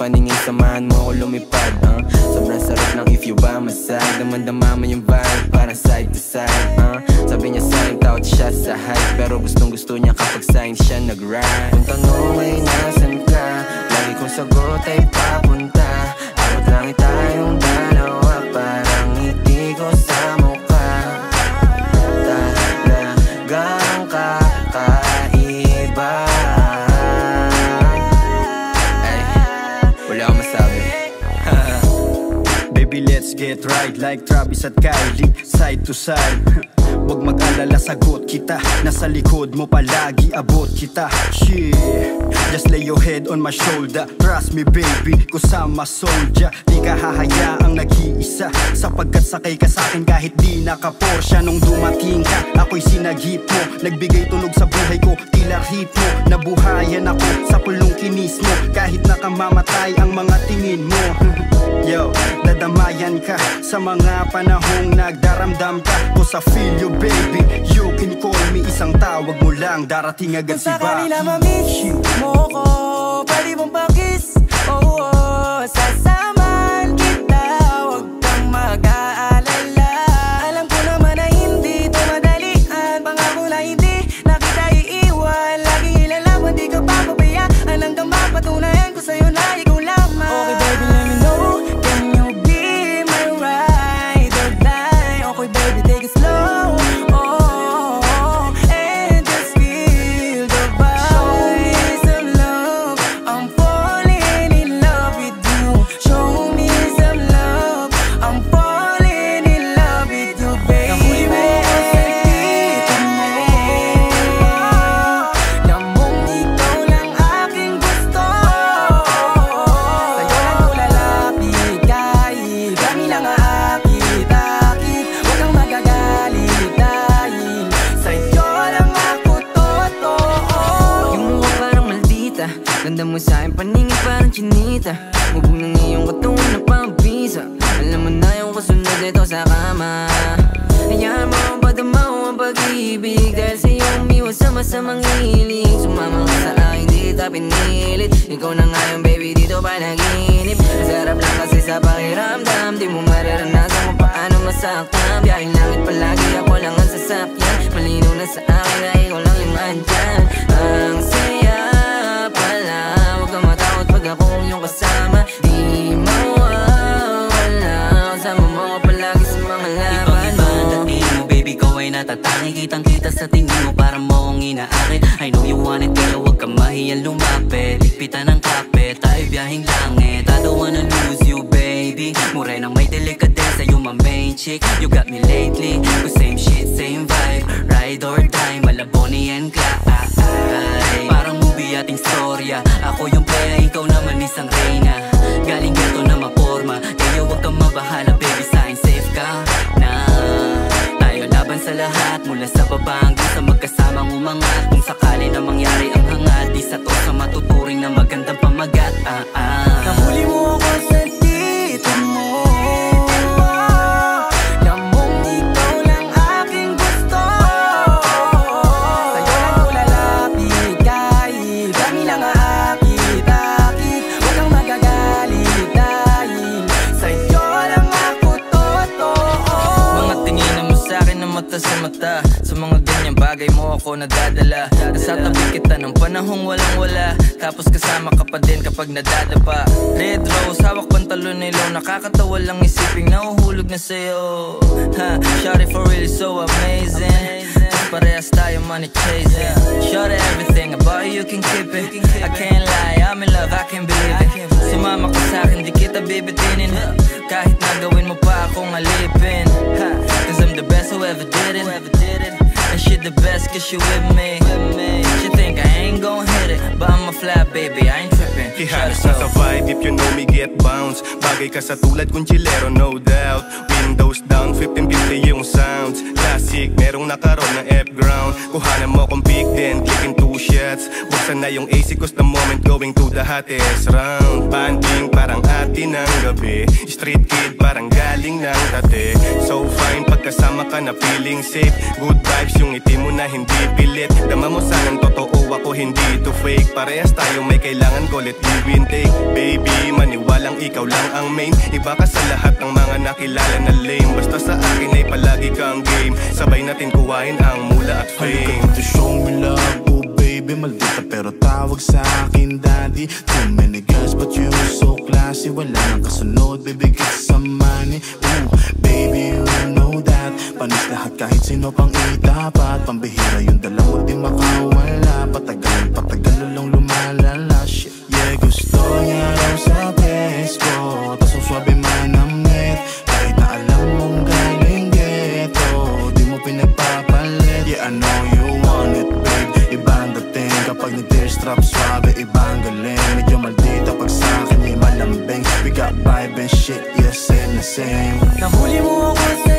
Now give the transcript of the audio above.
paningin, samahan mo ko lumipad. Sobrang sarap ng if you by my side. Damandama mo yung vibe, parang side to side. Sabi niya sa'kin, tawad siya sa hype, pero gustong gusto niya kapag sa'kin siya nag-ride. Kung tanong ay nasan ka, lagi kong sagot ay papunta. Abot langit tayong dalawa, parang ngiti ko sa mukha. Talagang kakaiba. Ay, wala akong masabi. Baby, let's get right like Travis at Kylie, side to side. Huwag mag-alala, sagot kita. Nasa likod mo palagi, abot kita. Shit, just lay your head on my shoulder. Trust me baby, kusama soldier. Di ka hahayaang nag-iisa, sapagkat sakay ka sa'kin kahit di naka-Porsche. Nung dumating ka, ako'y sinagip mo. Nagbigay tunog sa buhay ko, tila hit mo. Nabuhayan ako sa pulong kinis mo, kahit nakamamatay ang mga tingin mo. Yo, dadamayan ka sa mga panahong nagdaramdam ka. Cause I feel you baby, you can call me. Isang tawag mo lang, darating agad si Baki. Kung sa kanila ma-miss mo ko, pwede mong pakis. Oh, sasamahan kita, huwag kang mag-aalala. Alam ko naman na hindi ito madalian, pangako na hindi na kita iiwan. Laging ilalaban, di ka papabayaan, hanggang mapatunayan ko sa'yo na ikaw lamang. Okay baby, let me know, can you be my ride or die? Okay baby, take it slow. Ganda mo sa'kin, paningin parang chinita. Mubog ng iyong katungan na pambisa. Alam mo na yung kasunod nito sa kama. Hayaan mo ang padamaw ang pag-ibig, dahil sa'yo umiwas sa masamang hilig. Sumama ka sa akin, di kita pinilit. Ikaw na nga yung baby dito panaginip. Sarap lang kasi sa pakiramdam, di mo mararanasan kung paano masaktan. Biyahing langit palagi, ako lang ang sasakyan. Malinaw na sa akin na ikaw lang yung andyan. Ang saya pala, huwag kang matakot pag akong iyong kasama. Di mawawala, kasama mo ko palagi sa mga laban mo. Ibang dating mo baby, ko ay natatangi. Kitang kita sa tingin mo, para mo akong inaakit. I know you want it, pero huwag kang mahiyang lumapit. Ligpitan ng kapit, tayo biyahing langit. I don't wanna lose you baby. Morenang may delikadesa, you my main chick. You got me lately, cause same shit, same vibe. Ride or die, Malaboni and Clyde. Parang movie ating storya. Ako yung playa, ikaw naman isang reyna. Galing gato na maporma, kaya huwag kang mabahala baby, sa'kin safe ka na. Tayo laban sa lahat, mula sa baba hanggang sa magkasamang umangat. Kung sakali na mangyari ang hangat, di sa to sa matuturing na magandang pamagat. Nahuli mo ako sa dito mo. Sa mata, sa mga ganyang bagay mo ako nadadala. Nasa tabi kita ng panahong walang wala, tapos kasama ka pa din kapag nadadapa. Red rose, hawak pantalon nilo, nakakatawa lang isiping nahuhulog na sa'yo. Shawty for really so amazing, parehas tayo money chasing. Shawty everything about you can keep it. I can't lie, I'm in love, I can't believe it. Sumama ka sa'kin, di kita bibitinin. Kahit nagawin mo pa akong alipin. Cause I'm the best who ever did it. And she the best cause she with me. She think I ain't gon' hit it, but I'm a fly baby, I ain't trippin'. Ihalos na sa vibe, if you know me get bounce. Bagay ka sa tulad kong chilero, no doubt. Windows down, 1550 yung sounds. classic, merong nakaroon ng F-ground. Kuhanan mo kong pick, then clicking 2 shots. Buksan na yung AC cause the moment going to the hottest round. Banding parang atin ng gabi, street kid parang galing ng tate. So fine pagkasama ka na feeling safe. Good vibes yung ngiti mo na hindi pilit. Dama mo sanang totoo ako hindi to fake. Parehas tayo may kailangan ko let give and take. Baby maniwalang ikaw lang ang main. Iba ka sa lahat ng mga nakilala na lame. Basta sa akin ay palagi kang game. Sabay natin kuhain ang mula at fame. To show me love, oh baby maldita pero tawag sa akin daddy. Too many girls but you so classy. Wala nang kasunod, baby kiss some money. Ooh, baby you know that. Panis lahat kahit sino pang itapat. Pambihira yung dala mo di makawala. Patagal lang lumalala. Shit, yeah gusto niya raw sa best ko. Tas ang swabe manamit. Kahit na alam mong galing ghetto, di mo pinagpapalit. Yeah I know you want it babe. Ibang dating kapag nag-tearstrap swabe. Ibang galing, medyo maldita pag sa'kin may malambing. We got vibe and shit, yeah same na same. Nahuli mo ako sa